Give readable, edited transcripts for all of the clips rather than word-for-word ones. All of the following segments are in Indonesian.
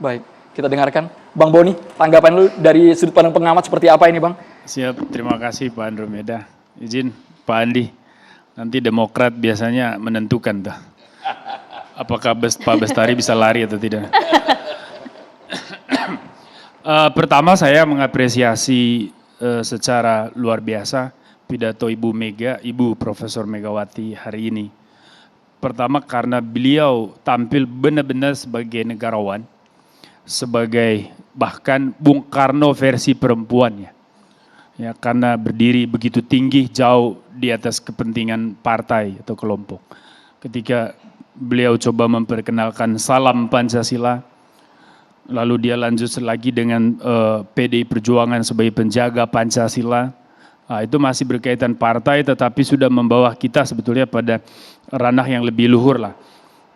Baik, kita dengarkan. Bang Boni, tanggapan lu dari sudut pandang pengamat seperti apa ini Bang? Siap, terima kasih Pak Andromeda. Izin Pak Andi, nanti Demokrat biasanya menentukan tuh. Apakah Pak Bestari bisa lari atau tidak. Pertama saya mengapresiasi secara luar biasa pidato Ibu Mega, Ibu Profesor Megawati hari ini. Pertama karena beliau tampil benar-benar sebagai negarawan, sebagai bahkan Bung Karno versi perempuannya. Ya, karena berdiri begitu tinggi jauh di atas kepentingan partai atau kelompok. Ketika beliau coba memperkenalkan salam Pancasila, lalu dia lanjut lagi dengan PDI Perjuangan sebagai penjaga Pancasila. Itu masih berkaitan partai tetapi sudah membawa kita sebetulnya pada ranah yang lebih luhur lah.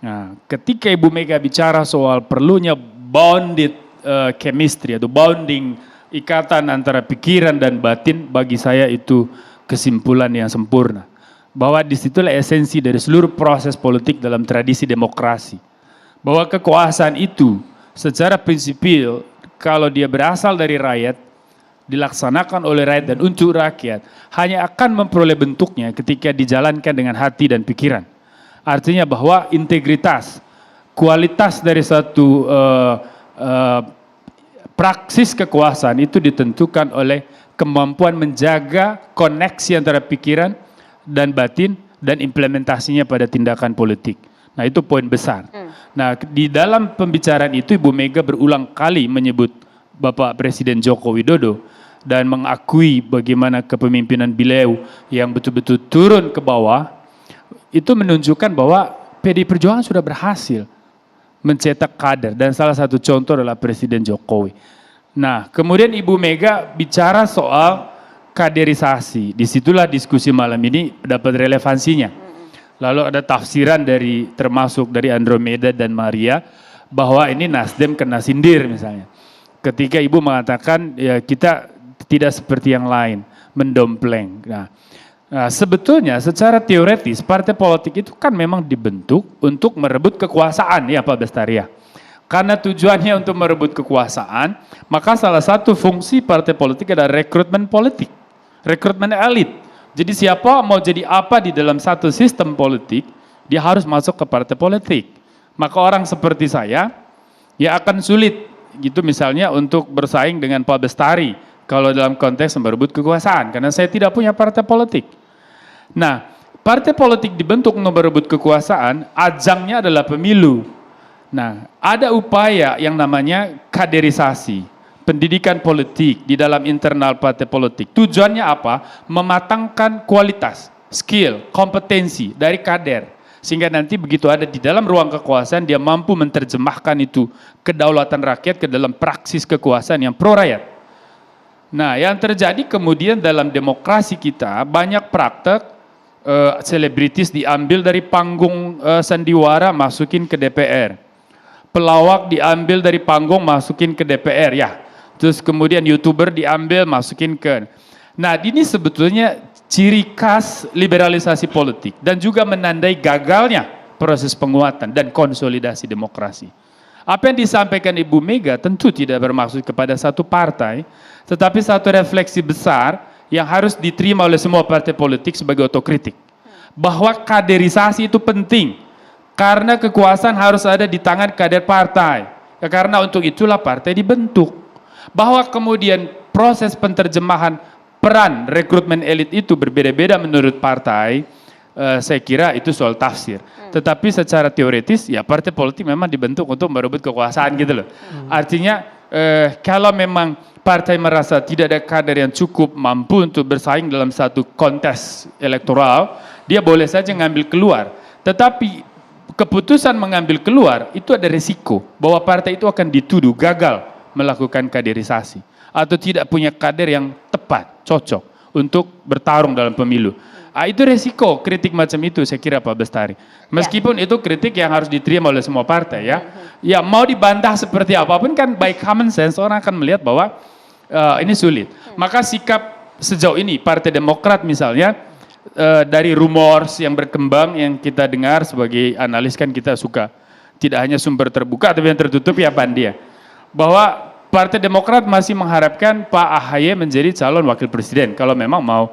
Nah, ketika Ibu Mega bicara soal perlunya bounded chemistry atau bounding ikatan antara pikiran dan batin, bagi saya itu kesimpulan yang sempurna. Bahwa disitulah esensi dari seluruh proses politik dalam tradisi demokrasi. Bahwa kekuasaan itu secara prinsipil kalau dia berasal dari rakyat, dilaksanakan oleh rakyat dan untuk rakyat, hanya akan memperoleh bentuknya ketika dijalankan dengan hati dan pikiran. Artinya bahwa integritas, kualitas dari satu praksis kekuasaan itu ditentukan oleh kemampuan menjaga koneksi antara pikiran dan batin dan implementasinya pada tindakan politik. Nah itu poin besar. Nah di dalam pembicaraan itu Ibu Mega berulang kali menyebut Bapak Presiden Joko Widodo dan mengakui bagaimana kepemimpinan beliau yang betul-betul turun ke bawah, itu menunjukkan bahwa PDI Perjuangan sudah berhasil mencetak kader dan salah satu contoh adalah Presiden Jokowi. Nah kemudian Ibu Mega bicara soal kaderisasi, disitulah diskusi malam ini dapat relevansinya. Lalu ada tafsiran dari termasuk dari Andromeda dan Maria bahwa ini Nasdem kena sindir misalnya. Ketika Ibu mengatakan ya kita tidak seperti yang lain, mendompleng. Nah, sebetulnya secara teoretis partai politik itu kan memang dibentuk untuk merebut kekuasaan ya Pak Bestaria. Karena tujuannya untuk merebut kekuasaan, maka salah satu fungsi partai politik adalah rekrutmen politik, rekrutmen elit. Jadi siapa mau jadi apa di dalam satu sistem politik, dia harus masuk ke partai politik. Maka orang seperti saya, ya akan sulit gitu misalnya untuk bersaing dengan Pak Bestari, kalau dalam konteks merebut kekuasaan, karena saya tidak punya partai politik. Nah, partai politik dibentuk untuk merebut kekuasaan, ajangnya adalah pemilu. Nah, ada upaya yang namanya kaderisasi, pendidikan politik di dalam internal partai politik. Tujuannya apa? Mematangkan kualitas, skill, kompetensi dari kader. Sehingga nanti begitu ada di dalam ruang kekuasaan, dia mampu menerjemahkan itu kedaulatan rakyat ke dalam praksis kekuasaan yang pro rakyat. Nah, yang terjadi kemudian dalam demokrasi kita banyak praktek selebritis diambil dari panggung sandiwara masukin ke DPR. Pelawak diambil dari panggung masukin ke DPR ya. Terus kemudian YouTuber diambil masukin ke. Nah, ini sebetulnya ciri khas liberalisasi politik dan juga menandai gagalnya proses penguatan dan konsolidasi demokrasi. Apa yang disampaikan Ibu Mega tentu tidak bermaksud kepada satu partai, tetapi satu refleksi besar yang harus diterima oleh semua partai politik sebagai otokritik. Bahwa kaderisasi itu penting, karena kekuasaan harus ada di tangan kader partai. Karena untuk itulah partai dibentuk. Bahwa kemudian proses penerjemahan peran rekrutmen elit itu berbeda-beda menurut partai, saya kira itu soal tafsir. Tetapi secara teoritis ya partai politik memang dibentuk untuk merebut kekuasaan gitu loh. Artinya kalau memang partai merasa tidak ada kader yang cukup mampu untuk bersaing dalam satu kontes elektoral, dia boleh saja ngambil keluar. Tetapi keputusan mengambil keluar itu ada resiko bahwa partai itu akan dituduh gagal melakukan kaderisasi atau tidak punya kader yang tepat, cocok untuk bertarung dalam pemilu. Itu resiko kritik macam itu saya kira Pak Bestari. Meskipun itu kritik yang harus diterima oleh semua partai ya. Ya mau dibantah seperti apapun kan by common sense orang akan melihat bahwa ini sulit. Maka sikap sejauh ini Partai Demokrat misalnya dari rumors yang berkembang yang kita dengar sebagai analis kan kita suka tidak hanya sumber terbuka tapi yang tertutup ya Pandia. bahwa Partai Demokrat masih mengharapkan Pak AHY menjadi calon wakil presiden kalau memang mau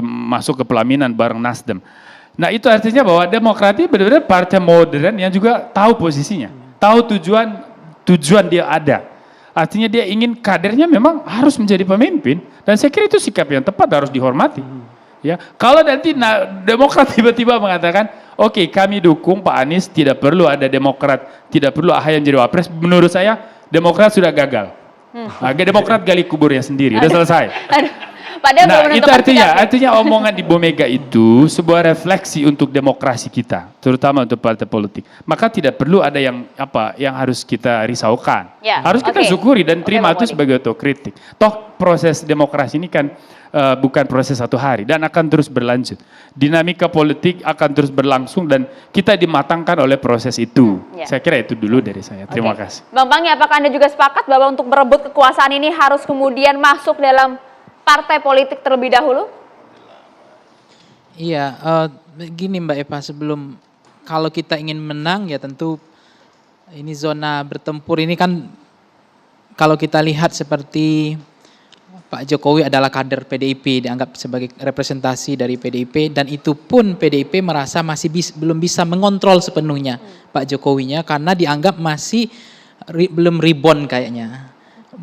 masuk ke pelaminan bareng Nasdem. Nah itu artinya bahwa Demokrat ini benar-benar partai modern yang juga tahu posisinya, tahu tujuan dia ada. Artinya dia ingin kadernya memang harus menjadi pemimpin dan saya kira itu sikap yang tepat harus dihormati. Ya, kalau nanti Demokrat tiba-tiba mengatakan, oke, kami dukung Pak Anies, tidak perlu ada Demokrat, tidak perlu AHY yang jadi wapres. Menurut saya Demokrat sudah gagal. Demokrat gali kuburnya sendiri, udah selesai. Nah, itu artinya omongan di Bu Mega itu sebuah refleksi untuk demokrasi kita, terutama untuk partai politik. Maka tidak perlu ada yang harus kita risaukan. Ya, harus kita syukuri dan terima itu sebagai otokritik. Toh proses demokrasi ini kan bukan proses satu hari dan akan terus berlanjut. Dinamika politik akan terus berlangsung dan kita dimatangkan oleh proses itu. Saya kira itu dulu dari saya. Terima kasih. Bang Pangi, apakah Anda juga sepakat bahwa untuk merebut kekuasaan ini harus kemudian masuk dalam partai politik terlebih dahulu? Iya, gini Mbak Eva, sebelum kalau kita ingin menang ya tentu ini zona bertempur ini kan kalau kita lihat seperti Pak Jokowi adalah kader PDIP, dianggap sebagai representasi dari PDIP dan itu pun PDIP merasa masih belum bisa mengontrol sepenuhnya Pak Jokowinya karena dianggap masih belum reborn kayaknya.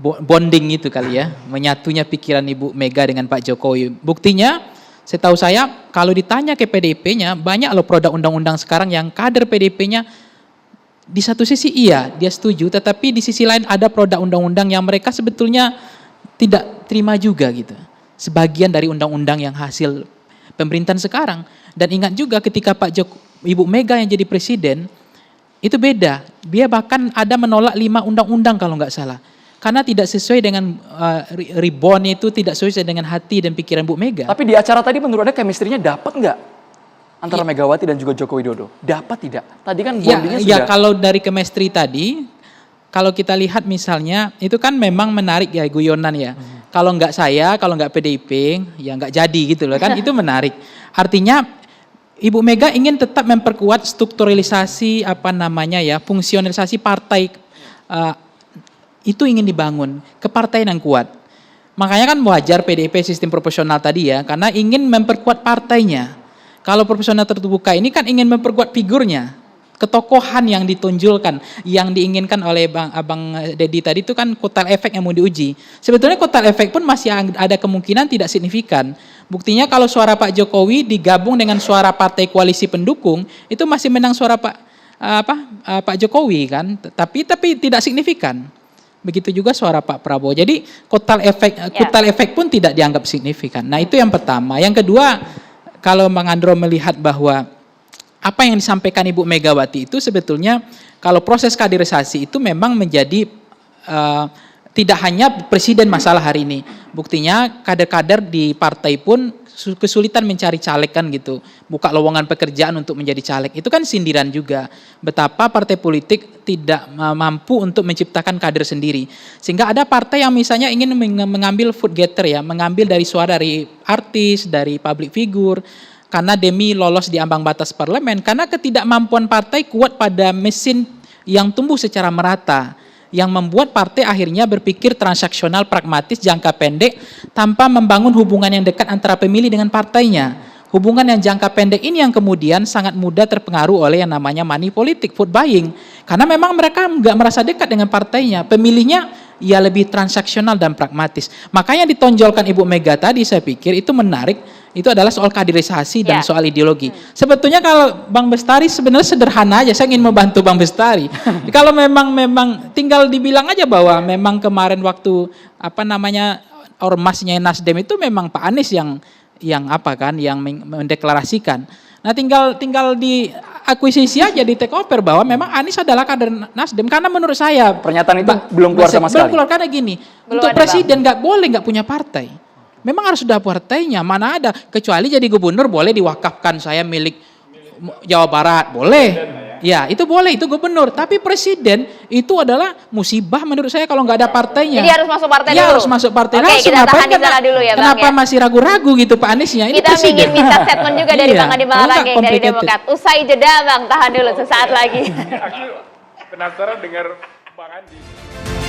Bonding itu kali ya, menyatunya pikiran Ibu Mega dengan Pak Jokowi. Buktinya, setahu saya kalau ditanya ke PDIP-nya, banyak loh produk undang-undang sekarang yang kader PDIP-nya di satu sisi iya, dia setuju, tetapi di sisi lain ada produk undang-undang yang mereka sebetulnya tidak terima juga gitu. Sebagian dari undang-undang yang hasil pemerintahan sekarang. Dan ingat juga ketika Ibu Mega yang jadi presiden, itu beda. Dia bahkan ada menolak 5 undang-undang kalau nggak salah. Karena tidak sesuai dengan reborn itu tidak sesuai dengan hati dan pikiran Bu Mega. Tapi di acara tadi menurut Anda chemistry-nya dapat nggak? Antara Megawati dan juga Joko Widodo. Dapat tidak? Tadi kan bondingnya sudah. Ya kalau dari chemistry tadi, kalau kita lihat misalnya, itu kan memang menarik ya guyonan ya. Kalau nggak saya, kalau nggak PDIP, ya nggak jadi gitu loh kan. Itu menarik. Artinya Ibu Mega ingin tetap memperkuat strukturalisasi fungsionalisasi partai itu ingin dibangun, kepartaian yang kuat. Makanya kan wajar PDIP sistem proporsional tadi ya, karena ingin memperkuat partainya. Kalau proporsional terbuka ini kan ingin memperkuat figurnya, ketokohan yang ditunjukkan, yang diinginkan oleh Abang Dedi tadi itu kan kotel efek yang mau diuji. Sebetulnya kotel efek pun masih ada kemungkinan tidak signifikan. Buktinya kalau suara Pak Jokowi digabung dengan suara partai koalisi pendukung, itu masih menang suara Pak Jokowi kan, tapi tidak signifikan. Begitu juga suara Pak Prabowo. Jadi kotel efek pun tidak dianggap signifikan. Nah itu yang pertama. Yang kedua, kalau Bang Andro melihat bahwa apa yang disampaikan Ibu Megawati itu sebetulnya kalau proses kaderisasi itu memang menjadi tidak hanya presiden masalah hari ini. Buktinya kader-kader di partai pun kesulitan mencari caleg kan gitu. Buka lowongan pekerjaan untuk menjadi caleg. Itu kan sindiran juga. Betapa partai politik tidak mampu untuk menciptakan kader sendiri. Sehingga ada partai yang misalnya ingin mengambil vote getter ya. Mengambil dari suara dari artis, dari public figure. Karena demi lolos di ambang batas parlemen. Karena ketidakmampuan partai kuat pada mesin yang tumbuh secara merata. Yang membuat partai akhirnya berpikir transaksional, pragmatis, jangka pendek tanpa membangun hubungan yang dekat antara pemilih dengan partainya. Hubungan yang jangka pendek ini yang kemudian sangat mudah terpengaruh oleh yang namanya money politik, vote buying. Karena memang mereka nggak merasa dekat dengan partainya. Pemilihnya ya lebih transaksional dan pragmatis. Makanya ditonjolkan Ibu Mega tadi saya pikir itu menarik. Itu adalah soal kaderisasi dan soal ideologi. Sebetulnya kalau Bang Bestari sebenarnya sederhana aja. Saya ingin membantu Bang Bestari. Kalau memang tinggal dibilang aja bahwa memang kemarin waktu ormasnya Nasdem itu memang Pak Anies yang mendeklarasikan. Nah tinggal di akuisisi aja di take over bahwa memang Anies adalah kader Nasdem karena menurut saya pernyataan itu belum keluar sama sekali. Belum keluar karena gini, untuk presiden nggak boleh nggak punya partai. Memang harus sudah partainya, mana ada kecuali jadi gubernur boleh diwakafkan saya milik Jawa Barat, boleh. Ya, itu boleh, itu gubernur. Tapi presiden itu adalah musibah menurut saya kalau nggak ada partainya. Jadi harus masuk partai dulu? Ya, harus masuk partai langsung. Oke, kita tahan di sana dulu ya, Bang. Kenapa masih ragu-ragu gitu Pak Aniesnya? Ini kita presiden. ingin minta statement juga dari Bang Adi Malarangeng dari Demokrat. Usai jeda Bang, tahan dulu sesaat lagi. Aku penasaran dengar Bang Andi.